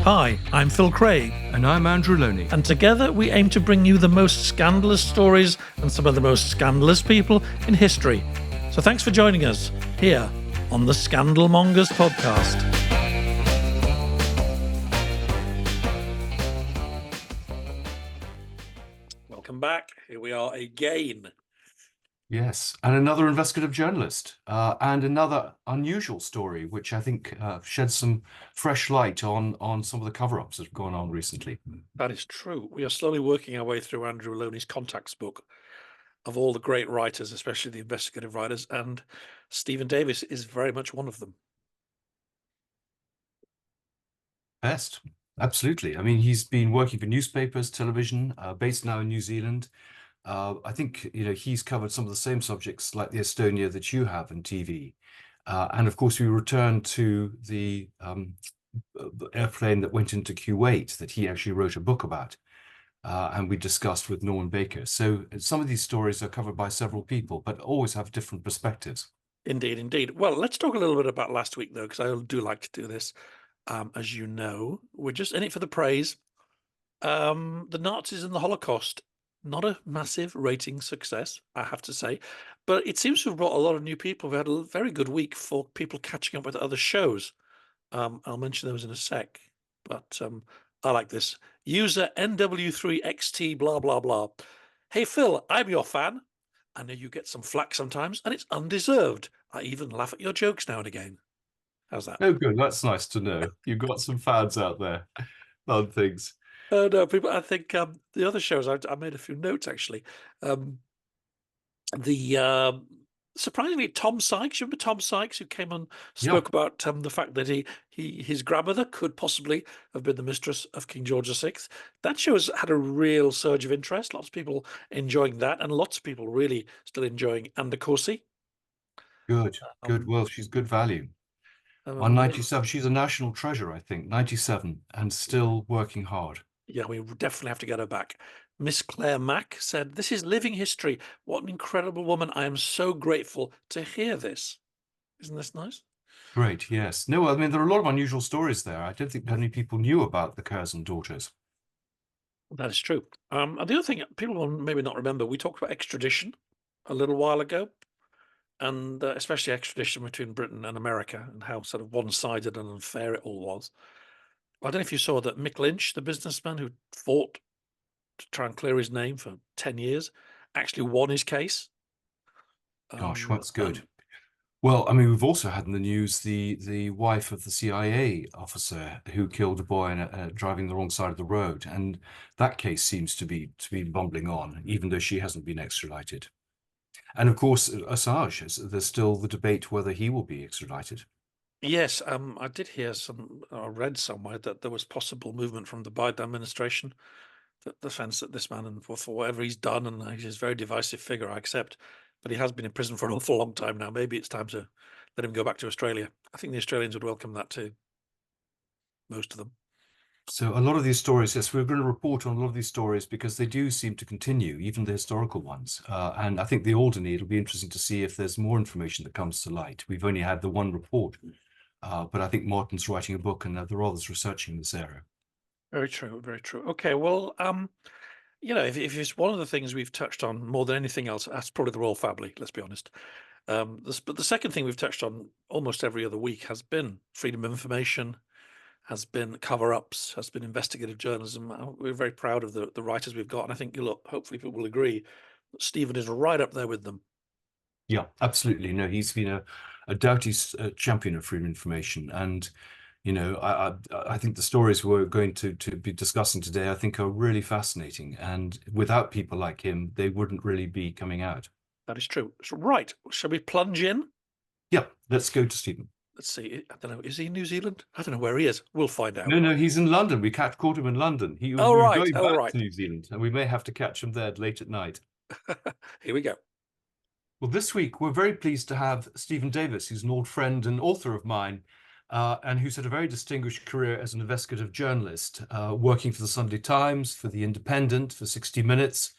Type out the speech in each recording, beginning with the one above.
Hi, I'm Phil Craig. And I'm Andrew Lownie. And together we aim to bring you the most scandalous stories and some of the most scandalous people in history. So thanks for joining us here on the Scandal Mongers Podcast. Welcome back. Here we are again. Yes, and another investigative journalist, and another unusual story, which I think sheds some fresh light on some of the cover-ups that have gone on recently. That is true. We are slowly working our way through Andrew Lownie's contacts book of all the great writers, especially the investigative writers, and Stephen Davis is very much one of them. Best, absolutely. I mean, he's been working for newspapers, television, based now in New Zealand. I think, he's covered some of the same subjects like the Estonia that you have in TV. And of course, we return to the airplane that went into Kuwait that he actually wrote a book about. And we discussed with Norman Baker. So some of these stories are covered by several people, but always have different perspectives. Indeed, indeed. Well, let's talk a little bit about last week, though, because I do like to do this. As you know, we're just in it for the praise. The Nazis and the Holocaust, not a massive rating success, I have to say, but it seems to have brought a lot of new people. We had a very good week for people catching up with other shows. I'll mention those in a sec, but I like this. User NW3XT blah, blah, blah. Hey, Phil, I'm your fan. I know you get some flack sometimes, and it's undeserved. I even laugh at your jokes now and again. How's that? Oh, good. That's nice to know. You've got some fans out there on things. No, people. I think the other shows. I made a few notes actually. Surprisingly, Tom Sykes. You remember Tom Sykes, who came and spoke about the fact that his grandmother could possibly have been the mistress of King George VI. That show has had a real surge of interest. Lots of people enjoying that, and lots of people really still enjoying Anna Corsi. Good. Well, she's good value. On 97, she's a national treasure, I think. 97, and still working hard. Yeah, we definitely have to get her back. Miss Claire Mack said, "This is living history. What an incredible woman. I am so grateful to hear this." Isn't this nice? Great, yes. No, I mean, there are a lot of unusual stories there. I don't think many people knew about the Curzon daughters. That is true. And the other thing people will maybe not remember, we talked about extradition a little while ago, and especially extradition between Britain and America and how sort of one-sided and unfair it all was. I don't know if you saw that Mick Lynch, the businessman who fought to try and clear his name for 10 years, actually won his case. Gosh, that's good. Well, I mean, we've also had in the news the wife of the CIA officer who killed a boy driving the wrong side of the road, and that case seems to be bumbling on, even though she hasn't been extradited. And of course, Assange, there's still the debate whether he will be extradited. Yes, I did hear I read somewhere that there was possible movement from the Biden administration. The sense that this man, and for whatever he's done, and he's a very divisive figure, I accept, but he has been in prison for an awful long time now. Maybe it's time to let him go back to Australia. I think the Australians would welcome that too. Most of them. So a lot of these stories, yes, we're going to report on a lot of these stories because they do seem to continue, even the historical ones. And I think the Alderney, it'll be interesting to see if there's more information that comes to light. We've only had the one report, but I think Martin's writing a book and there are others researching this area. Very true, very true. Okay, well, if it's one of the things we've touched on more than anything else, that's probably the royal family, let's be honest. But the second thing we've touched on almost every other week has been freedom of information, has been cover-ups, has been investigative journalism. We're very proud of the writers we've got, and I think hopefully people will agree that Stephen is right up there with them. Yeah, absolutely. No, he's been a doughty champion of freedom of information, and I think the stories we're going to be discussing today, I think, are really fascinating. And without people like him, they wouldn't really be coming out. That is true. So, right, shall we plunge in? Yeah, let's go to Stephen. Let's see. I don't know. Is he in New Zealand? I don't know where he is. We'll find out. No, he's in London. We caught him in London. He was going back to New Zealand, and we may have to catch him there late at night. Here we go. Well, this week, we're very pleased to have Stephen Davis, who's an old friend and author of mine, and who's had a very distinguished career as an investigative journalist, working for the Sunday Times, for The Independent, for 60 Minutes.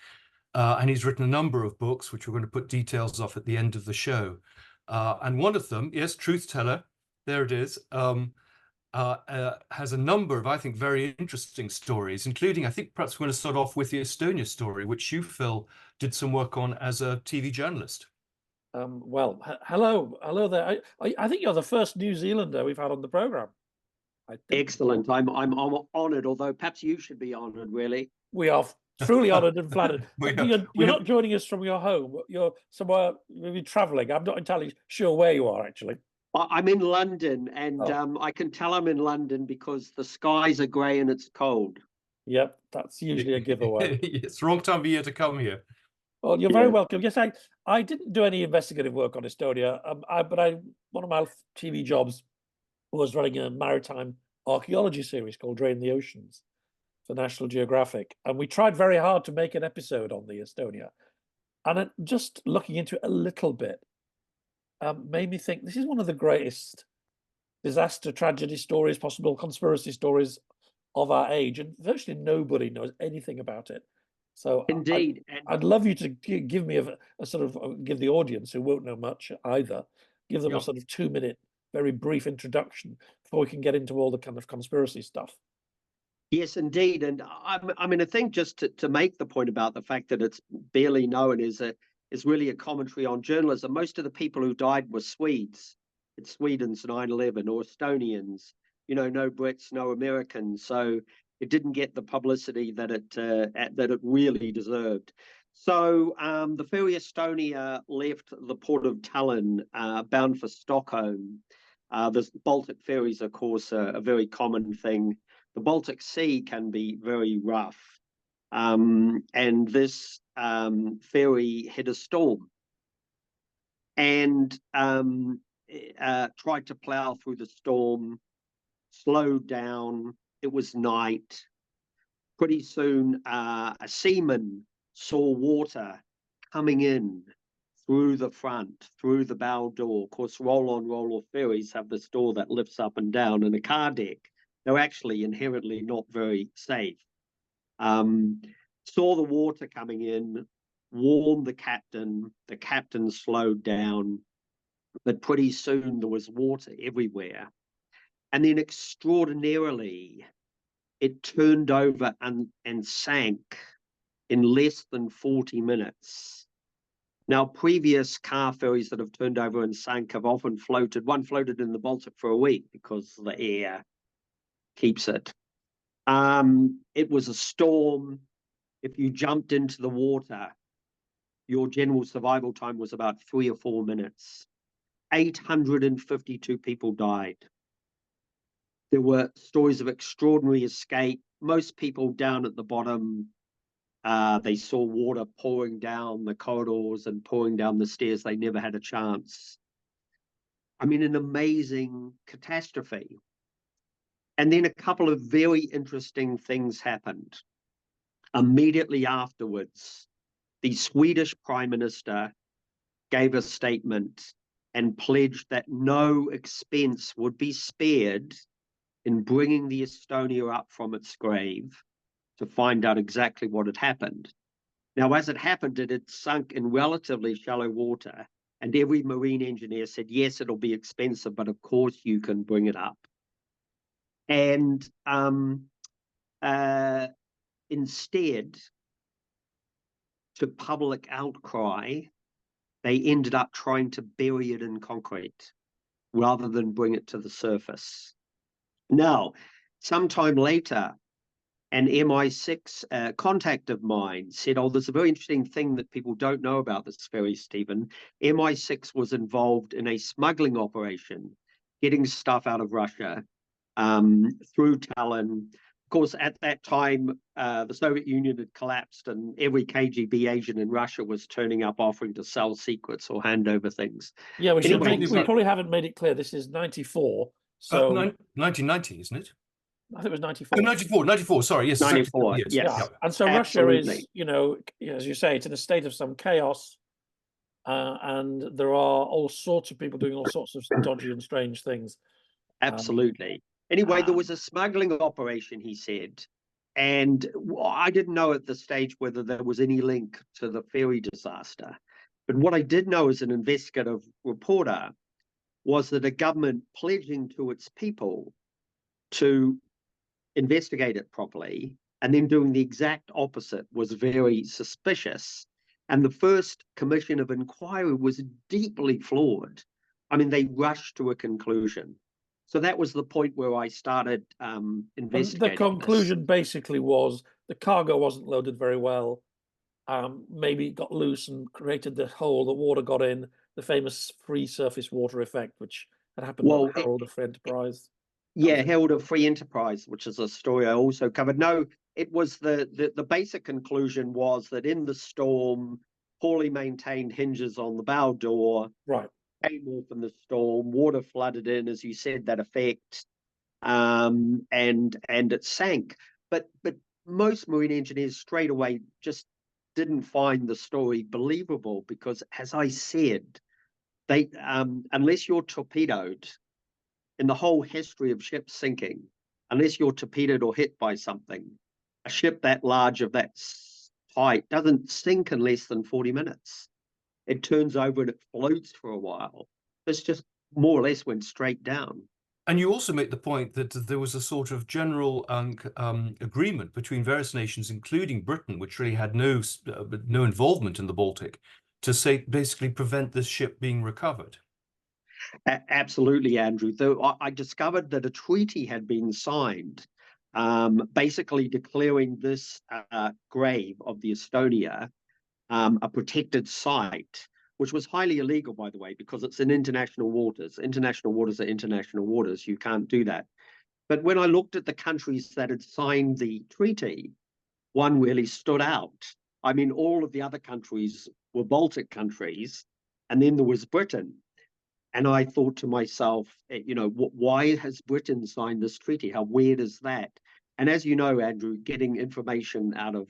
And he's written a number of books, which we're going to put details of at the end of the show. And one of them, yes, Truthteller, there it is. has a number of, I think, very interesting stories, including, I think perhaps we're going to start off with the Estonia story, which you, Phil, did some work on as a TV journalist. Hello there. I think you're the first New Zealander we've had on the program. Excellent. I'm honoured, although perhaps you should be honoured, really. We are truly honoured and flattered. You're not joining us from your home. You're somewhere, maybe travelling. I'm not entirely sure where you are, actually. I'm in London, and I can tell I'm in London because the skies are grey and it's cold. Yep, that's usually a giveaway. It's wrong time of year to come here. Well, you're very welcome. Yes, I didn't do any investigative work on Estonia, but one of my TV jobs was running a maritime archaeology series called Drain the Oceans for National Geographic, and we tried very hard to make an episode on the Estonia, and just looking into it a little bit made me think this is one of the greatest disaster tragedy stories, possible conspiracy stories of our age, and virtually nobody knows anything about it. So indeed, I'd love you to give me a sort of give the audience who won't know much either, give them a sort of 2-minute, very brief introduction before we can get into all the kind of conspiracy stuff. Yes, indeed. And I mean, I think just to make the point about the fact that it's barely known is really a commentary on journalism. Most of the people who died were Swedes. It's Sweden's 9/11, or Estonians. No Brits, no Americans. So it didn't get the publicity that it really deserved. So the ferry Estonia left the port of Tallinn, bound for Stockholm. The Baltic ferries, of course, are a very common thing. The Baltic Sea can be very rough, and this ferry hit a storm and tried to plow through the storm, slowed down. It was night. Pretty soon, a seaman saw water coming in through the front, through the bow door. Of course, roll-on, roll-off ferries have this door that lifts up and down, and a car deck. They're actually inherently not very safe. Saw the water coming in, warned the captain. The captain slowed down, but pretty soon there was water everywhere. And then extraordinarily, it turned over and sank in less than 40 minutes. Now, previous car ferries that have turned over and sank have often floated. One floated in the Baltic for a week because the air keeps it. It was a storm. If you jumped into the water, your general survival time was about 3 or 4 minutes. 852 people died. There were stories of extraordinary escape. Most people down at the bottom, they saw water pouring down the corridors and pouring down the stairs. They never had a chance. I mean, an amazing catastrophe. And then a couple of very interesting things happened. Immediately afterwards, the Swedish Prime Minister gave a statement and pledged that no expense would be spared in bringing the Estonia up from its grave to find out exactly what had happened. Now, as it happened, it had sunk in relatively shallow water, and every marine engineer said, yes, it'll be expensive, but of course you can bring it up. And instead, to public outcry, they ended up trying to bury it in concrete rather than bring it to the surface. Now, sometime later, an MI6 contact of mine said, oh, there's a very interesting thing that people don't know about this ferry, Stephen. MI6 was involved in a smuggling operation, getting stuff out of Russia through Tallinn. Of course, at that time, the Soviet Union had collapsed and every KGB agent in Russia was turning up offering to sell secrets or hand over things. Yeah, we probably haven't made it clear. This is 94. So 1990, isn't it? I think it was 94. Oh, 94, sorry, yes. 94, yes. yes. Yeah. And so Absolutely. Russia is, as you say, it's in a state of some chaos. And there are all sorts of people doing all sorts of dodgy and strange things. Absolutely. Anyway, there was a smuggling operation, he said, and I didn't know at the stage whether there was any link to the ferry disaster. But what I did know as an investigative reporter was that a government pledging to its people to investigate it properly, and then doing the exact opposite was very suspicious. And the first commission of inquiry was deeply flawed. I mean, they rushed to a conclusion. So that was the point where I started investigating. The conclusion basically was the cargo wasn't loaded very well. Maybe it got loose and created the hole, the water got in, the famous free surface water effect, which had happened on Herald of Free Enterprise. Yeah, Herald of Free Enterprise, which is a story I also covered. No, it was the basic conclusion was that in the storm, poorly maintained hinges on the bow door, right, came off in the storm, water flooded in, as you said, that effect, and it sank. But most marine engineers straight away just didn't find the story believable because, as I said, they unless you're torpedoed, in the whole history of ships sinking, unless you're torpedoed or hit by something, a ship that large of that height doesn't sink in less than 40 minutes. It turns over and it floats for a while. It's just more or less went straight down. And you also make the point that there was a sort of general agreement between various nations, including Britain, which really had no involvement in the Baltic, to say basically prevent this ship being recovered. Absolutely, Andrew. Though I discovered that a treaty had been signed, basically declaring this grave of the Estonia a protected site, which was highly illegal, by the way, because it's in international waters. International waters are international waters. You can't do that. But when I looked at the countries that had signed the treaty, one really stood out. I mean, all of the other countries were Baltic countries, and then there was Britain. And I thought to myself, why has Britain signed this treaty? How weird is that? And as you know, Andrew, getting information out of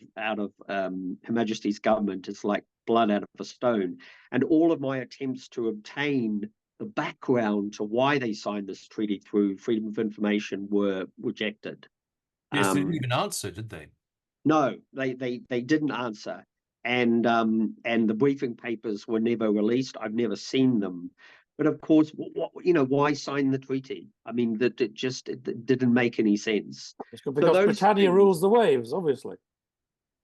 Her Majesty's government is like blood out of a stone. And all of my attempts to obtain the background to why they signed this treaty through Freedom of Information were rejected. Yes, they didn't even answer, did they? No, they didn't answer. And the briefing papers were never released. I've never seen them. But of course, why sign the treaty? I mean, it didn't make any sense. It's good because Britannia rules the waves, obviously.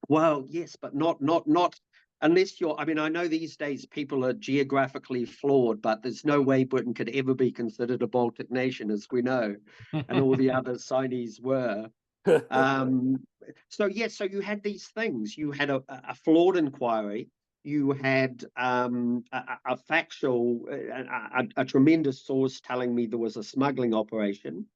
Well, yes, but not unless you're. I mean, I know these days people are geographically flawed, but there's no way Britain could ever be considered a Baltic nation, as we know, and all the other signees were. So you had these things. You had a flawed inquiry. You had a factual, a tremendous source telling me there was a smuggling operation,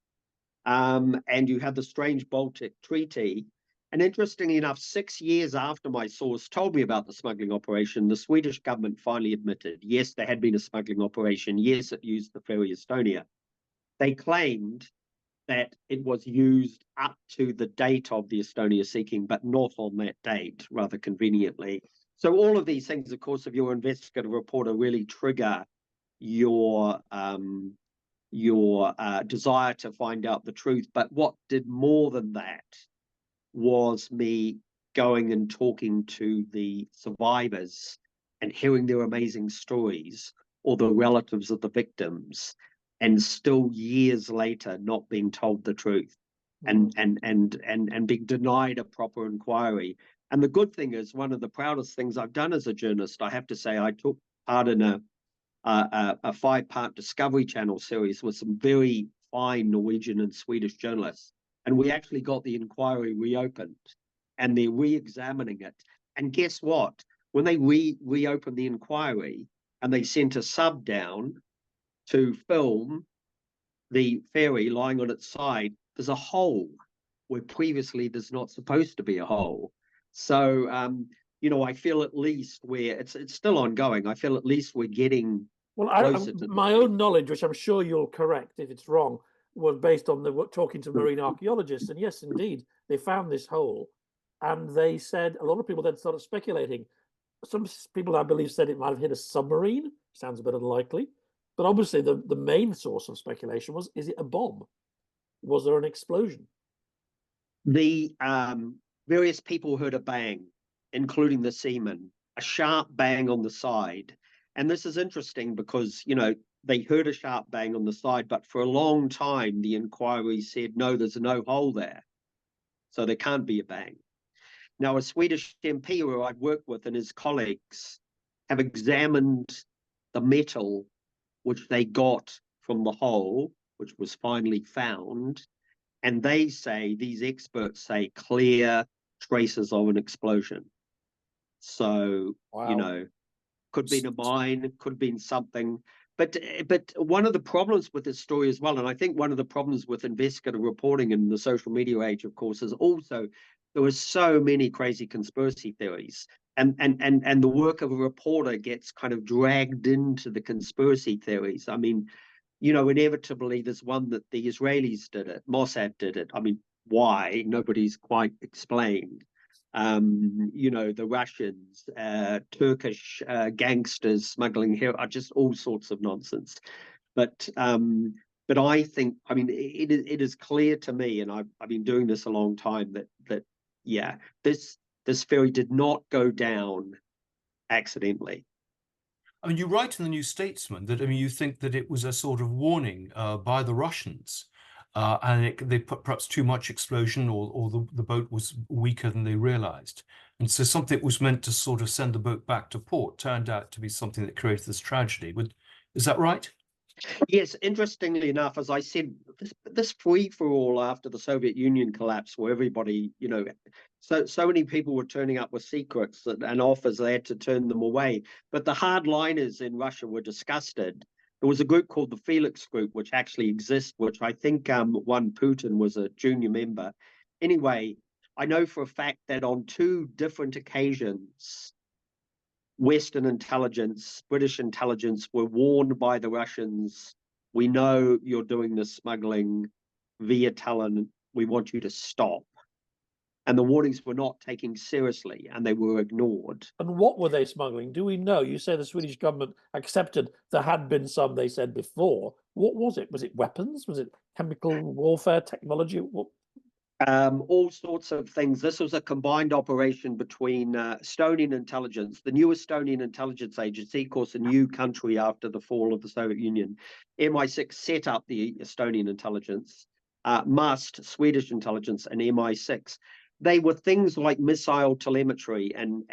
and you had the strange Baltic Treaty. And interestingly enough, 6 years after my source told me about the smuggling operation, the Swedish government finally admitted, yes, there had been a smuggling operation. Yes, it used the ferry Estonia. They claimed that it was used up to the date of the Estonia sinking, but not on that date, rather conveniently. So all of these things, of course, if you're an investigative reporter, really trigger your desire to find out the truth. But what did more than that was me going and talking to the survivors and hearing their amazing stories, or the relatives of the victims, and still years later not being told the truth, and being denied a proper inquiry. And the good thing is, one of the proudest things I've done as a journalist, I have to say, I took part in a 5-part Discovery Channel series with some very fine Norwegian and Swedish journalists. And we actually got the inquiry reopened, and they're re-examining it. And guess what? When they reopened the inquiry and they sent a sub down to film the ferry lying on its side, there's a hole where previously there's not supposed to be a hole. So, I feel at least it's still ongoing. I feel at least we're getting closer to my own knowledge, which I'm sure you'll correct if it's wrong, was based on talking to marine archaeologists. And yes, indeed, they found this hole. And they said, a lot of people then started speculating. Some people, I believe, said it might have hit a submarine. Sounds a bit unlikely. But obviously, the main source of speculation was, is it a bomb? Was there an explosion? The various people heard a bang, including the seamen, a sharp bang on the side. And this is interesting because, they heard a sharp bang on the side, but for a long time, the inquiry said, no, there's no hole there. So there can't be a bang. Now, a Swedish MP who I've worked with and his colleagues have examined the metal which they got from the hole, which was finally found. And they say, these experts say, clear traces of an explosion. So, Wow. could be in a mine, could be in something. But one of the problems with this story as well, and I think one of the problems with investigative reporting in the social media age, of course, is also there were so many crazy conspiracy theories. And the work of a reporter gets kind of dragged into the conspiracy theories. I mean, inevitably there's one that the Israelis did it, Mossad did it. I mean, why? Nobody's quite explained. The Russians, Turkish gangsters smuggling here are just all sorts of nonsense. But I think, I mean, it is clear to me, and I've been doing this a long time, that this ferry did not go down accidentally. I mean, you write in the New Statesman that, I mean, you think that it was a sort of warning by the Russians, and they put perhaps too much explosion, or the boat was weaker than they realized. And so something was meant to sort of send the boat back to port turned out to be something that created this tragedy. Is that right? Yes, interestingly enough, as I said, this free-for-all after the Soviet Union collapse, where everybody, so many people were turning up with secrets and offers, they had to turn them away. But the hardliners in Russia were disgusted. There was a group called the Felix Group, which actually exists, which I think one Putin was a junior member. Anyway, I know for a fact that on 2 different occasions, Western intelligence, British intelligence were warned by the Russians, we know you're doing this smuggling via Tallinn, we want you to stop. And the warnings were not taken seriously and they were ignored. And what were they smuggling? Do we know? You say the Swedish government accepted there had been some, they said before. What was it? Was it weapons? Was it chemical warfare technology? What? All sorts of things. This was a combined operation between Estonian intelligence, the new Estonian intelligence agency, of course, a new country after the fall of the Soviet Union. MI6 set up the Estonian intelligence, MUST, Swedish intelligence, and MI6. They were things like missile telemetry and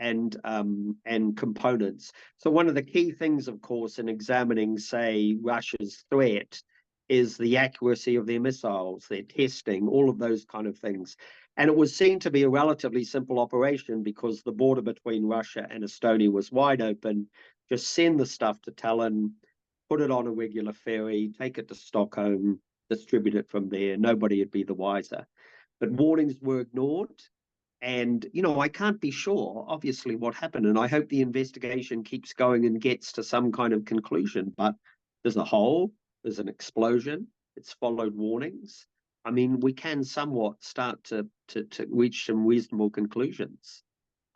components. So one of the key things, of course, in examining, say, Russia's threat is the accuracy of their missiles, their testing, all of those kind of things. And it was seen to be a relatively simple operation because the border between Russia and Estonia was wide open. Just send the stuff to Tallinn, put it on a regular ferry, take it to Stockholm, distribute it from there. Nobody would be the wiser. But warnings were ignored. And, I can't be sure, obviously, what happened. And I hope the investigation keeps going and gets to some kind of conclusion. But there's a hole. There's an explosion. It's followed warnings. I mean, we can somewhat start to reach some reasonable conclusions.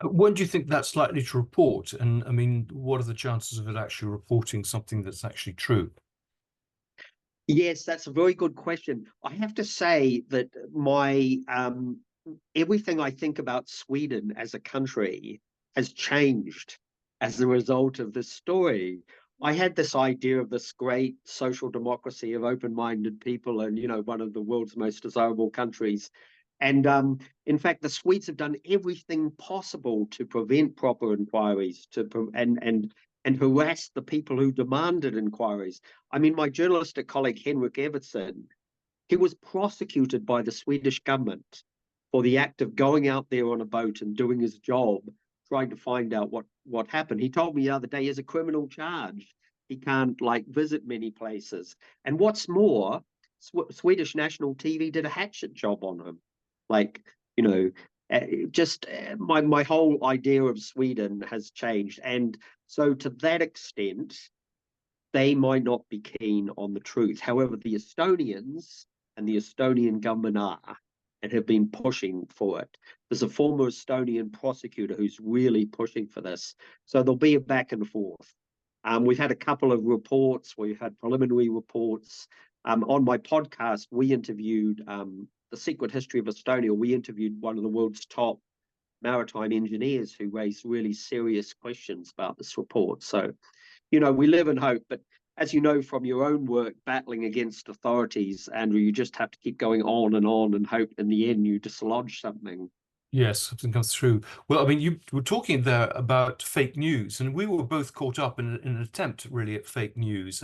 When do you think that's likely to report? And I mean, what are the chances of it actually reporting something that's actually true? Yes, that's a very good question. I have to say that my everything I think about Sweden as a country has changed as a result of this story. I had this idea of this great social democracy of open-minded people and, one of the world's most desirable countries. And in fact, the Swedes have done everything possible to prevent proper inquiries, and harass the people who demanded inquiries. I mean, my journalistic colleague, Henrik Evertsen, he was prosecuted by the Swedish government for the act of going out there on a boat and doing his job, trying to find out what happened. He told me the other day he has a criminal charge. He can't visit many places. And what's more, Swedish national TV did a hatchet job on him. My whole idea of Sweden has changed. And so to that extent, they might not be keen on the truth. However, the Estonians and the Estonian government are and have been pushing for it. There's a former Estonian prosecutor who's really pushing for this. So there'll be a back and forth. We've had a couple of reports. We've had preliminary reports. On my podcast, we interviewed The Secret History of Estonia. We interviewed one of the world's top maritime engineers who raised really serious questions about this report. So, we live in hope, but as you know from your own work battling against authorities, Andrew, you just have to keep going on and hope in the end you dislodge something. Yes, something comes through. Well, I mean, you were talking there about fake news, and we were both caught up in an attempt really at fake news.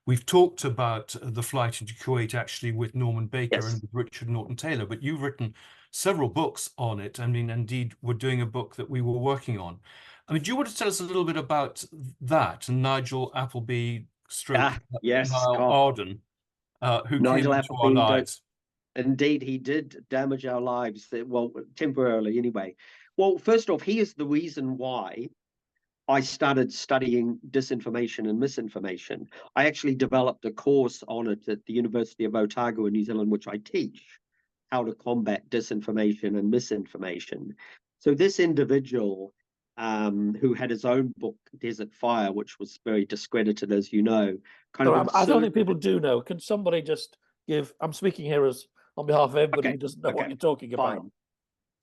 We've talked about the flight into Kuwait actually with Norman Baker Yes. and with Richard Norton Taylor, but you've written several books on it. I mean, indeed, we're doing a book that we were working on. I mean, do you want to tell us a little bit about that and Nigel Appleby stroke Yes, Niall God. Arden, who came Nigel into our Appleby, lives? indeed, he did damage our lives, well, temporarily anyway. Well, first off, he is the reason why I started studying disinformation and misinformation. I actually developed a course on it at the University of Otago in New Zealand, which I teach how to combat disinformation and misinformation. So this individual who had his own book, Desert Fire, which was very discredited, as you know, I don't think people do know. Can somebody just give, I'm speaking here as on behalf of everybody who doesn't know what you're talking about. Fine.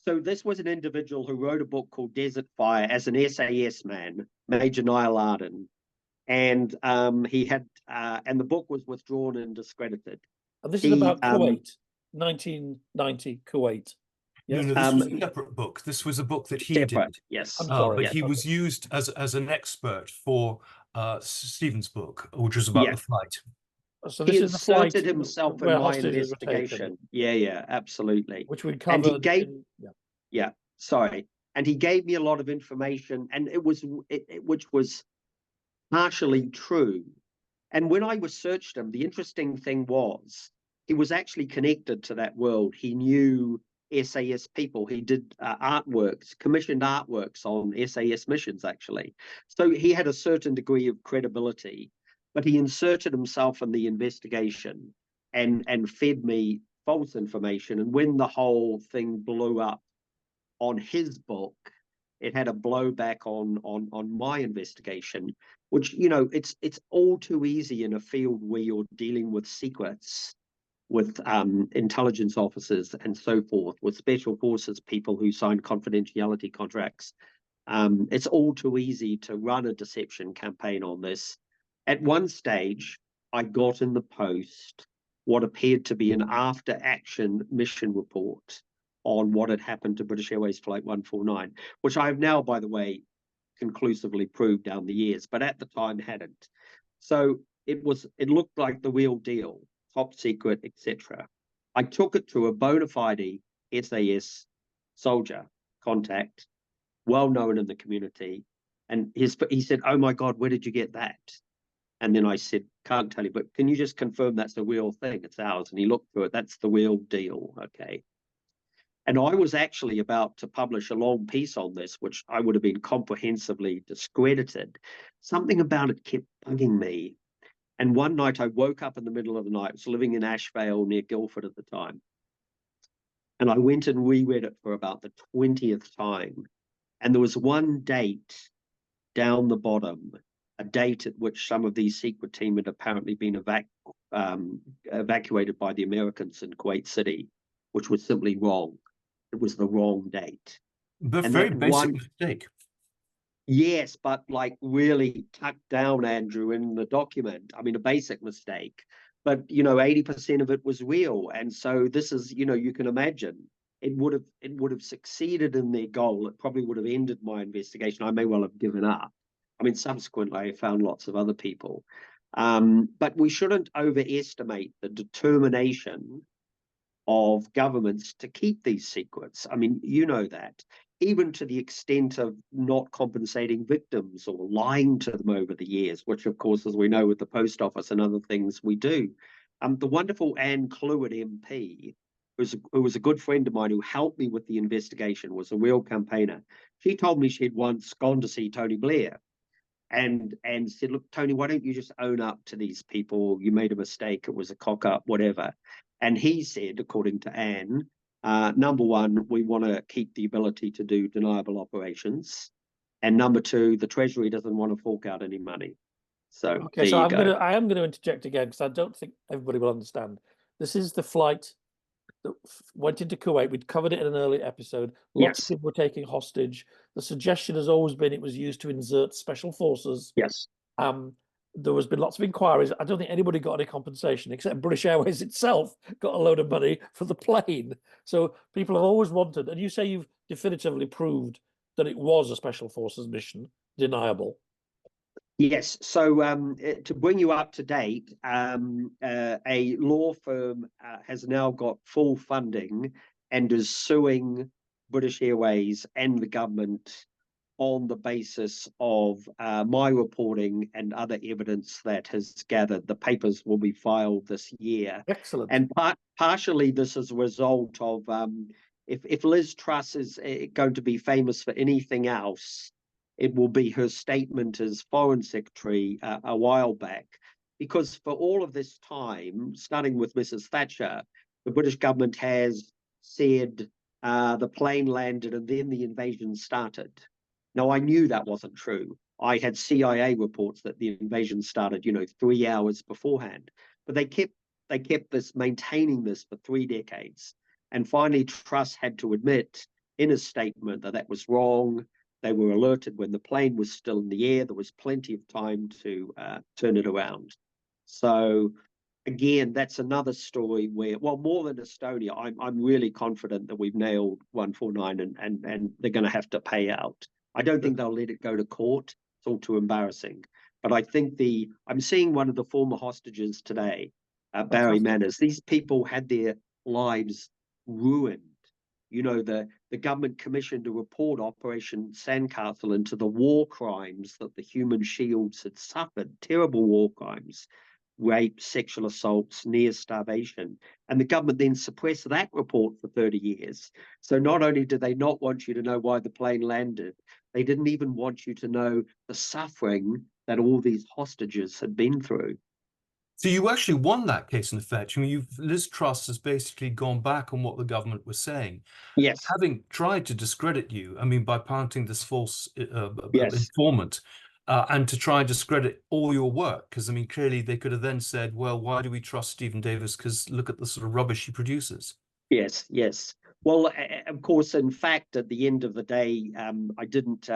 So this was an individual who wrote a book called Desert Fire as an SAS man, Major Niall Arden, and he had and the book was withdrawn and discredited. And this is about Kuwait, 1990 Kuwait. Yes? No, this was a separate book. This was a book that he did. Yes, I'm sorry. But he was used as an expert for Stephen's book, which was about the flight. So this he is the flight inserted himself in where my hostages were taken. investigation. Yeah, absolutely. Which we covered. And he gave, and he gave me a lot of information, and which was partially true. And when I researched him, the interesting thing was he was actually connected to that world. He knew SAS people. He did commissioned artworks on SAS missions, actually. So he had a certain degree of credibility, but he inserted himself in the investigation and fed me false information. And when the whole thing blew up on his book, it had a blowback on my investigation, which, you know, it's all too easy in a field where you're dealing with secrets, with intelligence officers and so forth, with special forces people who sign confidentiality contracts. It's all too easy to run a deception campaign on this. At one stage, I got in the post what appeared to be an after-action mission report on what had happened to British Airways Flight 149, which I have now, by the way, conclusively proved down the years, but at the time hadn't. So it looked like the real deal, top secret, etc. I took it to a bona fide SAS soldier contact, well known in the community, and he said, "Oh my God, where did you get that?" And then I said, "Can't tell you, but can you just confirm that's a real thing? It's ours." And he looked through it. That's the real deal. Okay. And I was actually about to publish a long piece on this, which I would have been comprehensively discredited. Something about it kept bugging me. And one night I woke up in the middle of the night. I was living in Ashvale near Guildford at the time. And I went and reread it for about the 20th time. And there was one date down the bottom, a date at which some of these secret team had apparently been evacuated by the Americans in Kuwait City, which was simply wrong. It was the wrong date. But very basic mistake. Yes, but like really tucked down, Andrew, in the document. I mean, a basic mistake. But, you know, 80% of it was real. And so this is, you know, you can imagine it would have succeeded in their goal. It probably would have ended my investigation. I may well have given up. I mean, subsequently, I found lots of other people. But we shouldn't overestimate the determination of governments to keep these secrets. I mean, you know that, even to the extent of not compensating victims or lying to them over the years, which, of course, as we know with the post office and other things we do. The wonderful Anne Clewett MP, who was a good friend of mine who helped me with the investigation, was a real campaigner. She told me she'd once gone to see Tony Blair and said, "Look, Tony, why don't you just own up to these people? You made a mistake. It was a cock up, whatever." And he said, according to Anne, number one, we want to keep the ability to do deniable operations. And number two, the Treasury doesn't want to fork out any money. So, okay, so I am going to interject again because I don't think everybody will understand. This is the flight that went into Kuwait. We'd covered it in an earlier episode. Lots of people were taking hostage. The suggestion has always been it was used to insert special forces. Yes. there has been lots of inquiries. I don't think anybody got any compensation except British Airways itself got a load of money for the plane. So people have always wanted, and you say you've definitively proved that it was a special forces mission, deniable. Yes. So to bring you up to date, a law firm has now got full funding and is suing British Airways and the government on the basis of my reporting and other evidence that has gathered. The papers will be filed this year. Excellent. And partially this is a result of, if Liz Truss is going to be famous for anything else, it will be her statement as Foreign Secretary a while back. Because for all of this time, starting with Mrs. Thatcher, the British government has said the plane landed and then the invasion started. Now, I knew that wasn't true. I had CIA reports that the invasion started, 3 hours beforehand. But they kept maintaining this for 3 decades. And finally, Truss had to admit in his statement that that was wrong. They were alerted when the plane was still in the air. There was plenty of time to turn it around. So again, that's another story where, well, more than Estonia, I'm really confident that we've nailed 149 and they're going to have to pay out. I don't think they'll let it go to court. It's all too embarrassing. But I think I'm seeing one of the former hostages today, Barry Manners. These people had their lives ruined. The government commissioned a report, Operation Sandcastle, into the war crimes that the human shields had suffered, terrible war crimes, rape, sexual assaults, near starvation. And the government then suppressed that report for 30 years. So not only did they not want you to know why the plane landed, they didn't even want you to know the suffering that all these hostages had been through. So you actually won that case, in effect. I mean, Liz Truss has basically gone back on what the government was saying. Yes. Having tried to discredit you, I mean, by planting this false Yes. informant, and to try and discredit all your work, because, I mean, clearly they could have then said, well, why do we trust Stephen Davis? Because look at the sort of rubbish he produces. Yes, yes. Well, of course, in fact, at the end of the day, I didn't,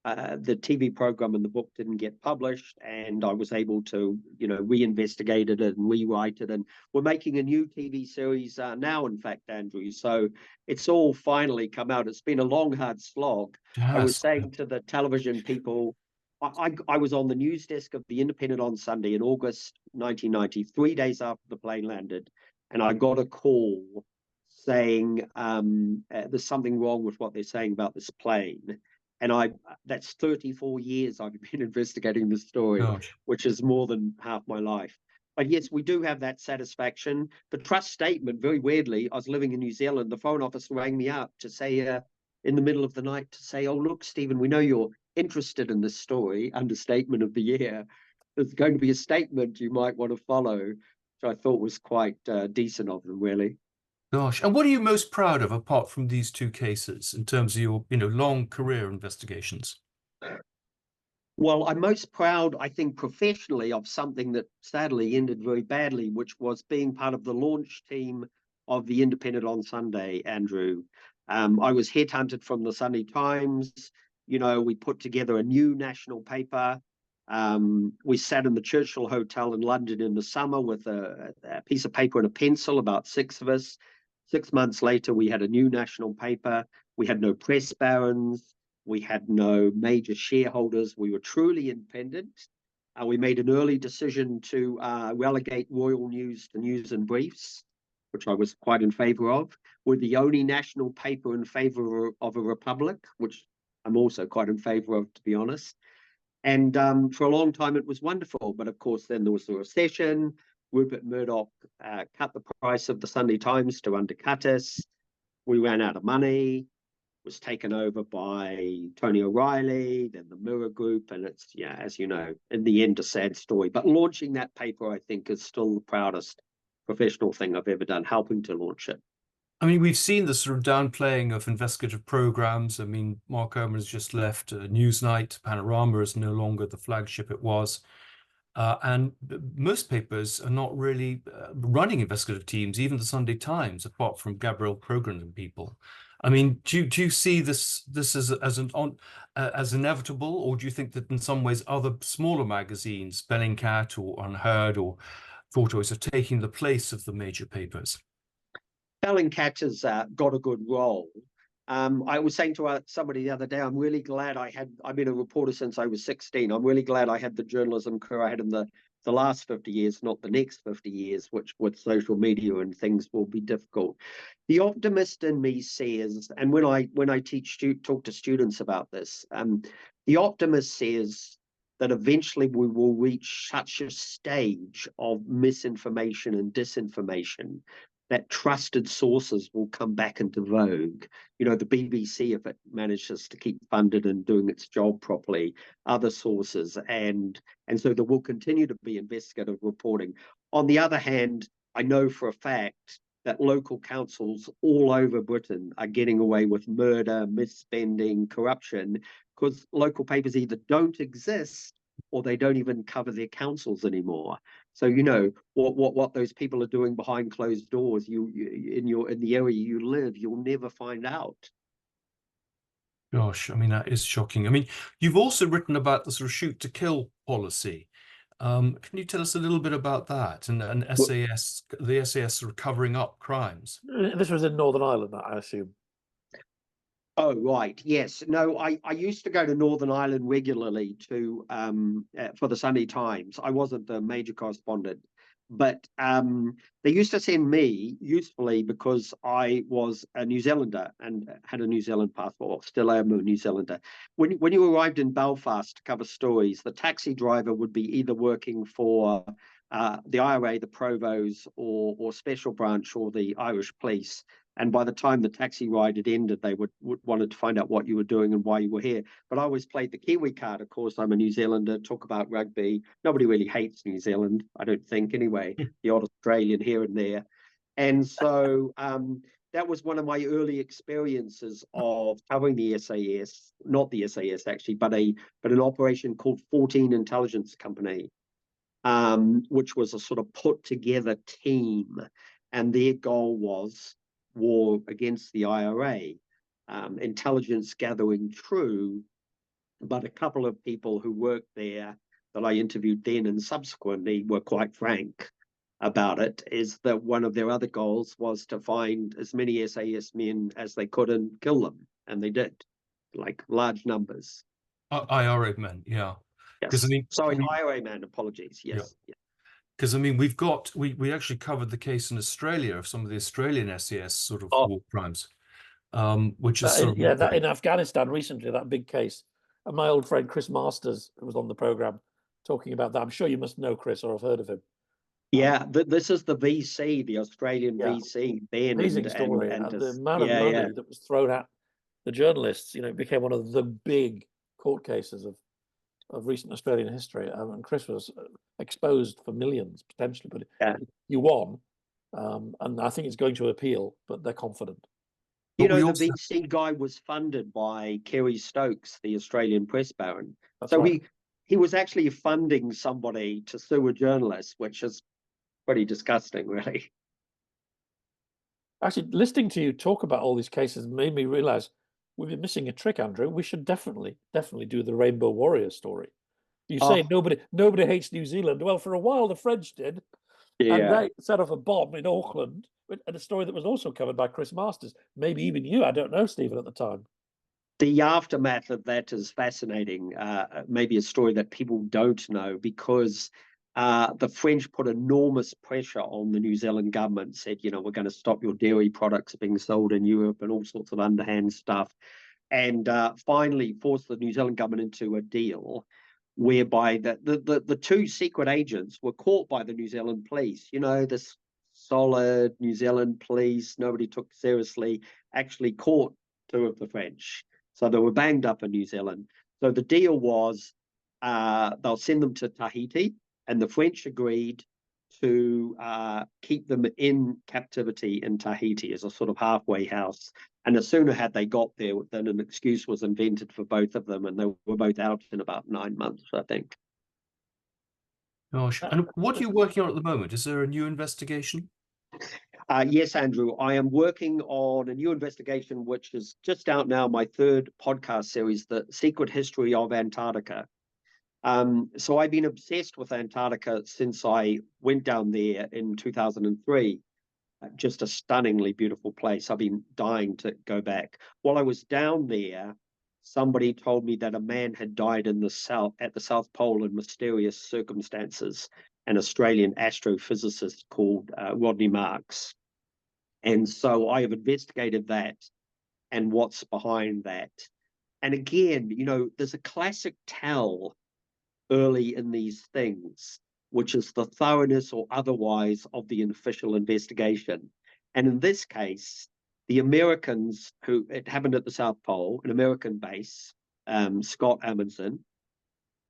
the TV program and the book didn't get published, and I was able to, reinvestigate it and rewrite it. And we're making a new TV series now, in fact, Andrew. So it's all finally come out. It's been a long, hard slog. Yes. I was saying to the television people, I was on the news desk of The Independent on Sunday in August 1990, 3 days after the plane landed. And I got a call saying there's something wrong with what they're saying about this plane. And that's 34 years I've been investigating this story, Gosh. which is more than half my life. But yes, we do have that satisfaction. The Truss statement, very weirdly, I was living in New Zealand, the Foreign Office rang me up to say, in the middle of the night, to say, oh, look, Stephen, we know you're interested in this story, understatement of the year. There's going to be a statement you might want to follow, which I thought was quite decent of them, really. Gosh. And what are you most proud of, apart from these 2 cases, in terms of your, long career investigations? Well, I'm most proud, I think, professionally, of something that sadly ended very badly, which was being part of the launch team of The Independent on Sunday, Andrew. I was headhunted from the Sunday Times. We put together a new national paper. We sat in the Churchill Hotel in London in the summer with a piece of paper and a pencil, about 6 of us. 6 months later, we had a new national paper. We had no press barons. We had no major shareholders. We were truly independent. We made an early decision to relegate Royal News to News and Briefs, which I was quite in favor of. We're the only national paper in favor of a republic, which I'm also quite in favor of, to be honest. And for a long time, it was wonderful. But of course, then there was the recession. Rupert Murdoch cut the price of the Sunday Times to undercut us. We ran out of money. Was taken over by Tony O'Reilly, then the Mirror Group, and it's, as you know, in the end, a sad story. But launching that paper, I think, is still the proudest professional thing I've ever done, helping to launch it. I mean, we've seen the sort of downplaying of investigative programs. I mean, Mark Oman has just left Newsnight. Panorama is no longer the flagship it was. And most papers are not really running investigative teams, even the Sunday Times, apart from Gabriel Progrin and people. I mean, do you see this as inevitable, or do you think that in some ways other smaller magazines, Bellingcat or Unheard or Tortoise, are taking the place of the major papers? Bellingcat has got a good role. I was saying to somebody the other day, I'm really glad I've been a reporter since I was 16. I'm really glad I had the journalism career I had in the last 50 years, not the next 50 years, which with social media and things will be difficult. The optimist in me says, and when I talk to students about this, the optimist says that eventually we will reach such a stage of misinformation and disinformation that trusted sources will come back into vogue. You know, the BBC, if it manages to keep funded and doing its job properly, other sources, and so there will continue to be investigative reporting. On the other hand, I know for a fact that local councils all over Britain are getting away with murder, misspending, corruption, because local papers either don't exist or they don't even cover their councils anymore. So you know what those people are doing behind closed doors. You in the area you live, you'll never find out. Gosh, I mean, that is shocking. I mean, you've also written about the sort of shoot to kill policy. Can you tell us a little bit about that and the SAS sort of covering up crimes? This was in Northern Ireland, I assume. Oh, right. Yes. No, I used to go to Northern Ireland regularly to for the Sunday Times. I wasn't the major correspondent, but they used to send me usefully because I was a New Zealander and had a New Zealand passport, still am a New Zealander. When you arrived in Belfast to cover stories, the taxi driver would be either working for the IRA, the Provos, or Special Branch, or the Irish Police. And by the time the taxi ride had ended, they would wanted to find out what you were doing and why you were here. But I always played the Kiwi card. Of course, I'm a New Zealander, talk about rugby. Nobody really hates New Zealand, I don't think, anyway. The odd Australian here and there. And so that was one of my early experiences of covering the SAS, not the SAS actually, but an operation called 14 Intelligence Company, which was a sort of put together team. And their goal was war against the IRA, intelligence gathering true, but a couple of people who worked there that I interviewed then and subsequently were quite frank about it, is that one of their other goals was to find as many SAS men as they could and kill them. And they did, like large numbers. IRA men, yeah. Because Yes. I mean, Sorry, IRA man, apologies. Yes. Yeah. Because I mean, we actually covered the case in Australia of some of the Australian SAS sort of war crimes, which is sort of that in Afghanistan recently, that big case. And my old friend Chris Masters, who was on the program, talking about that. I'm sure you must know Chris or have heard of him. Yeah, this is the VC, the Australian VC, Ben. Amazing story. And the amount of money that was thrown at the journalists, you know, it became one of the big court cases of recent Australian history. And Chris was exposed for millions potentially, but he won. And I think it's going to appeal, but they're confident. You know, the VC guy was funded by Kerry Stokes, the Australian press baron. So right. he was actually funding somebody to sue a journalist, which is pretty disgusting, really. Actually, listening to you talk about all these cases made me realize we've been missing a trick, Andrew. We should definitely do the Rainbow Warrior story. You say nobody hates New Zealand. Well, for a while the French did, and they set off a bomb in Auckland, and a story that was also covered by Chris Masters. Maybe even you, I don't know, Stephen, at the time. The aftermath of that is fascinating. Maybe a story that people don't know, because the French put enormous pressure on the New Zealand government, said, you know, we're going to stop your dairy products being sold in Europe and all sorts of underhand stuff. And finally forced the New Zealand government into a deal whereby the two secret agents were caught by the New Zealand police. You know, this solid New Zealand police, nobody took seriously, actually caught two of the French. So they were banged up in New Zealand. So the deal was they'll send them to Tahiti, and the French agreed to keep them in captivity in Tahiti as a sort of halfway house. And no sooner had they got there than an excuse was invented for both of them, and they were both out in about 9 months, I think. Gosh, and what are you working on at the moment? Is there a new investigation? Yes, Andrew, I am working on a new investigation, which is just out now, my third podcast series, The Secret History of Antarctica. So I've been obsessed with Antarctica since I went down there in 2003. Just a stunningly beautiful place. I've been dying to go back. While I was down there, somebody told me that a man had died at the South Pole in mysterious circumstances, an Australian astrophysicist called Rodney Marks. And so I have investigated that and what's behind that. And again, there's a classic tell early in these things, which is the thoroughness or otherwise of the official investigation. And in this case, the Americans, it happened at the South Pole, an American base, Scott Amundsen,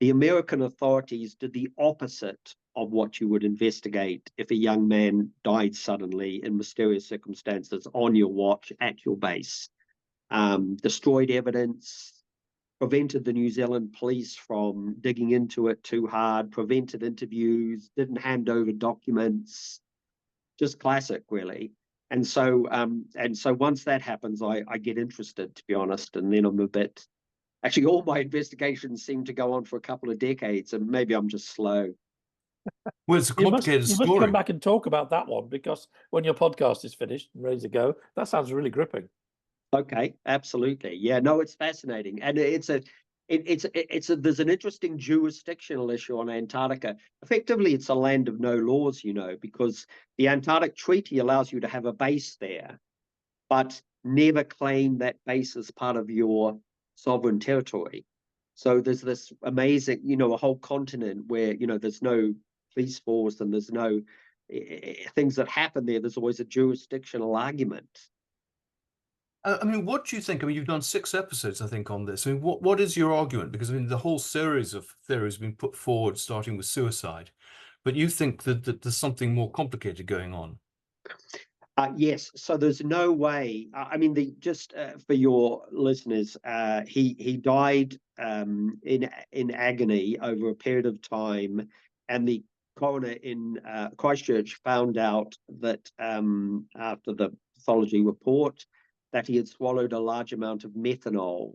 the American authorities did the opposite of what you would investigate if a young man died suddenly in mysterious circumstances on your watch at your base. Destroyed evidence, prevented the New Zealand police from digging into it too hard, prevented interviews, didn't hand over documents, just classic, really. And so once that happens, I get interested, to be honest, and then I'm a bit. Actually, all my investigations seem to go on for a couple of decades, and maybe I'm just slow. Well, it's a complicated you story. must come back and talk about that one, because when your podcast is finished and ready to go, that sounds really gripping. Okay, absolutely. Yeah, no, it's fascinating, and there's an interesting jurisdictional issue on Antarctica. Effectively, it's a land of no laws, because the Antarctic Treaty allows you to have a base there, but never claim that base as part of your sovereign territory. So there's this amazing, a whole continent where, there's no police force and there's no things that happen there. There's always a jurisdictional argument. I mean, what do you think? I mean, you've done 6 episodes, I think, on this. I mean, what is your argument? Because, I mean, the whole series of theories has been put forward, starting with suicide. But you think that there's something more complicated going on? Yes. So there's no way. I mean, for your listeners, he died in agony over a period of time, and the coroner in Christchurch found out that after the pathology report that he had swallowed a large amount of methanol.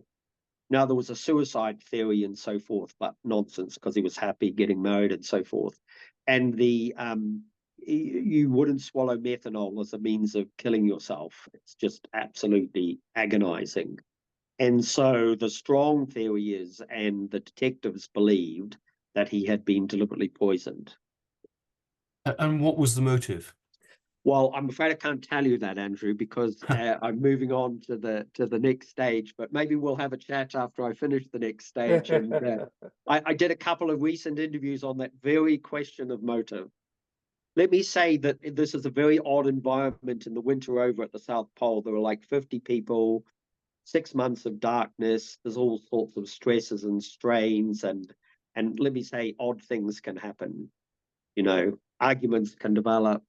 Now, there was a suicide theory and so forth, but nonsense, because he was happy getting married and so forth. And you wouldn't swallow methanol as a means of killing yourself. It's just absolutely agonizing. And so the strong theory is, and the detectives believed, that he had been deliberately poisoned. And what was the motive? Well, I'm afraid I can't tell you that, Andrew, because I'm moving on to the next stage. But maybe we'll have a chat after I finish the next stage. And I did a couple of recent interviews on that very question of motive. Let me say that this is a very odd environment in the winter over at the South Pole. There are like 50 people, 6 months of darkness. There's all sorts of stresses and strains, and let me say, odd things can happen. Arguments can develop.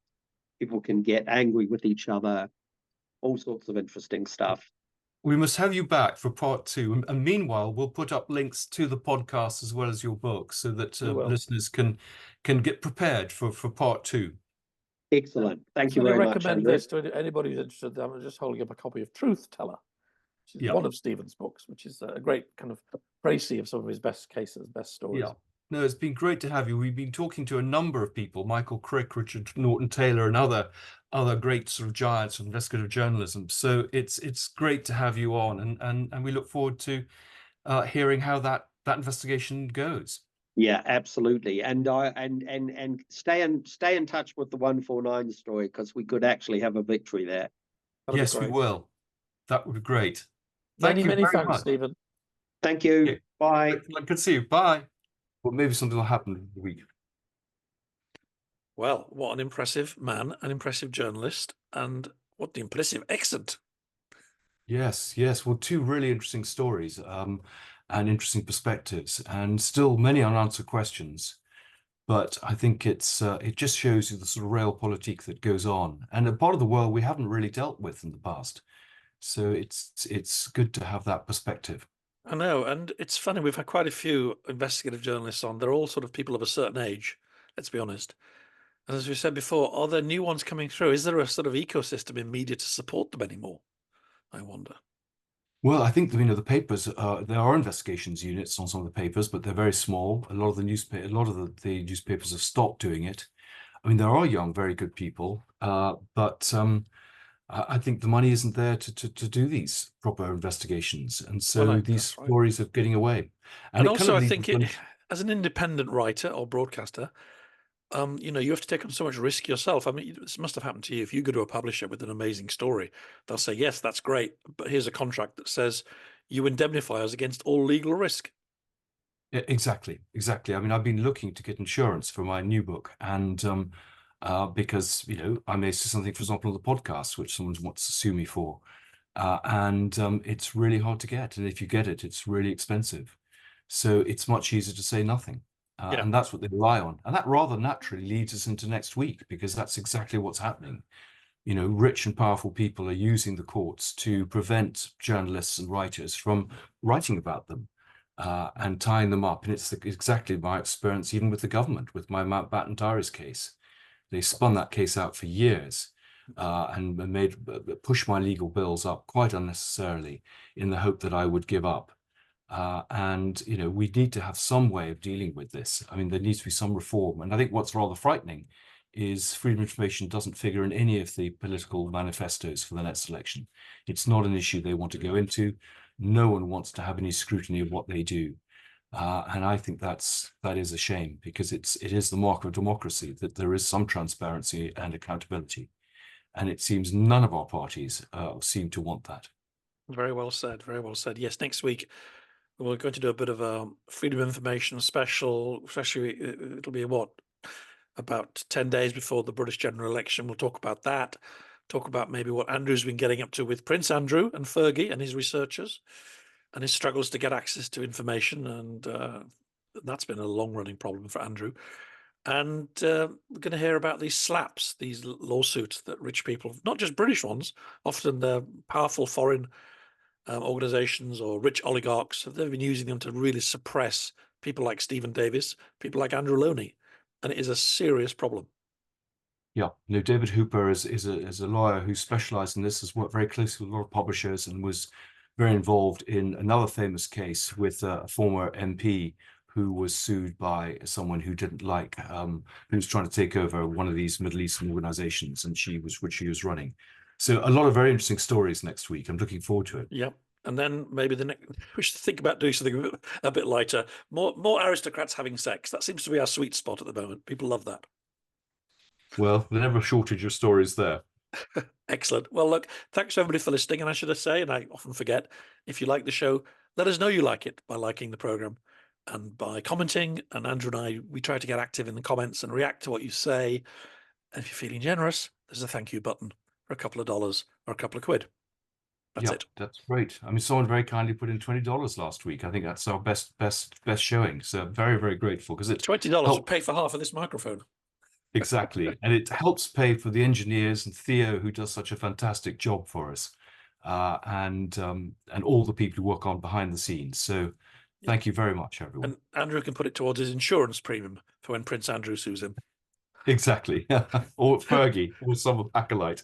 People can get angry with each other. All sorts of interesting stuff. We must have you back for part 2. And meanwhile, we'll put up links to the podcast as well as your book, so that listeners can get prepared for part 2. Excellent. Thank you very much. I recommend this to anybody who's interested. I'm just holding up a copy of Truthteller, which is one of Stephen's books, which is a great kind of précis of some of his best cases, best stories. Yeah. No, it's been great to have you. We've been talking to a number of people, Michael Crick, Richard Norton-Taylor, and other great sort of giants of investigative journalism. So it's great to have you on, and we look forward to hearing how that investigation goes. Yeah, absolutely. And stay in touch with the 149 story, because we could actually have a victory there. Yes, we will. That would be great. Many thanks, Stephen. Thank you. Okay. Bye. Good to see you. Bye. Well, maybe something will happen in the week. Well, what an impressive man, an impressive journalist, and what an impressive accent. Yes. Well, 2 really interesting stories and interesting perspectives, and still many unanswered questions. But I think it just shows you the sort of realpolitik that goes on, and a part of the world we haven't really dealt with in the past. So it's good to have that perspective. I know, and it's funny, we've had quite a few investigative journalists on. They're all sort of people of a certain age, let's be honest. And as we said before, are there new ones coming through? Is there a sort of ecosystem in media to support them anymore? I wonder. Well, I think the papers. There are investigations units on some of the papers, but they're very small. A lot of the newspapers have stopped doing it. I mean, there are young, very good people, but I think the money isn't there to do these proper investigations, and so these that's right. stories are getting away. And it also, kind I of think leads as an independent writer or broadcaster, you have to take on so much risk yourself. I mean, this must have happened to you. If you go to a publisher with an amazing story, they'll say, yes, that's great, but here's a contract that says you indemnify us against all legal risk. Yeah, exactly. I mean, I've been looking to get insurance for my new book, and because I may say something, for example, on the podcast, which someone wants to sue me for, and it's really hard to get, and if you get it, it's really expensive. So it's much easier to say nothing, Yeah. and that's what they rely on, and that rather naturally leads us into next week, because that's exactly what's happening. Rich and powerful people are using the courts to prevent journalists and writers from writing about them. And tying them up. And it's exactly my experience, even with the government, with my Mountbatten Diaries case. They spun that case out for years and pushed my legal bills up quite unnecessarily in the hope that I would give up. And we need to have some way of dealing with this. I mean, there needs to be some reform. And I think what's rather frightening is freedom of information doesn't figure in any of the political manifestos for the next election. It's not an issue they want to go into. No one wants to have any scrutiny of what they do. And I think that is a shame, because it is the mark of democracy that there is some transparency and accountability. And it seems none of our parties seem to want that. Very well said. Very well said. Yes, next week we're going to do a bit of a freedom of information special, especially it'll be about 10 days before the British general election. We'll talk about that, talk about maybe what Andrew's been getting up to with Prince Andrew and Fergie and his researchers and his struggles to get access to information. And that's been a long-running problem for Andrew. And we're going to hear about these slaps, these lawsuits that rich people, not just British ones, often powerful foreign organizations or rich oligarchs, they've been using them to really suppress people like Stephen Davis, people like Andrew Lownie. And it is a serious problem. Yeah, David Hooper is a lawyer who specialized in this, has worked very closely with a lot of publishers, and was very involved in another famous case with a former MP who was sued by someone who didn't like, who was trying to take over one of these Middle Eastern organizations, and which she was running. So a lot of very interesting stories next week. I'm looking forward to it. Yep. And then maybe we should think about doing something a bit lighter. More aristocrats having sex. That seems to be our sweet spot at the moment. People love that. Well, there's never a shortage of stories there. Excellent. Well, look, thanks everybody for listening. And I should say, and I often forget, if you like the show, let us know you like it by liking the program and by commenting. And Andrew and I, we try to get active in the comments and react to what you say. And if you're feeling generous, there's a thank you button for a couple of dollars or a couple of quid. That's it. That's great. I mean, someone very kindly put in $20 last week. I think that's our best showing. So very, very grateful, because it's $20 would pay for half of this microphone. Exactly. And it helps pay for the engineers and Theo, who does such a fantastic job for us, and all the people who work on behind the scenes. So thank you very much, everyone. And Andrew can put it towards his insurance premium for when Prince Andrew sues him. Exactly. Or Fergie, or some acolyte.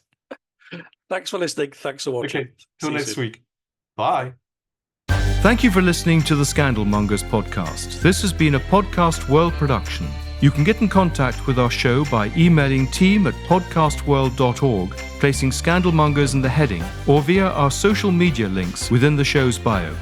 Thanks for listening. Thanks for watching. Okay, till next week. Bye. Thank you for listening to the Scandal Mongers podcast. This has been a Podcast World production. You can get in contact with our show by emailing team@podcastworld.org, placing Scandal Mongers in the heading, or via our social media links within the show's bio.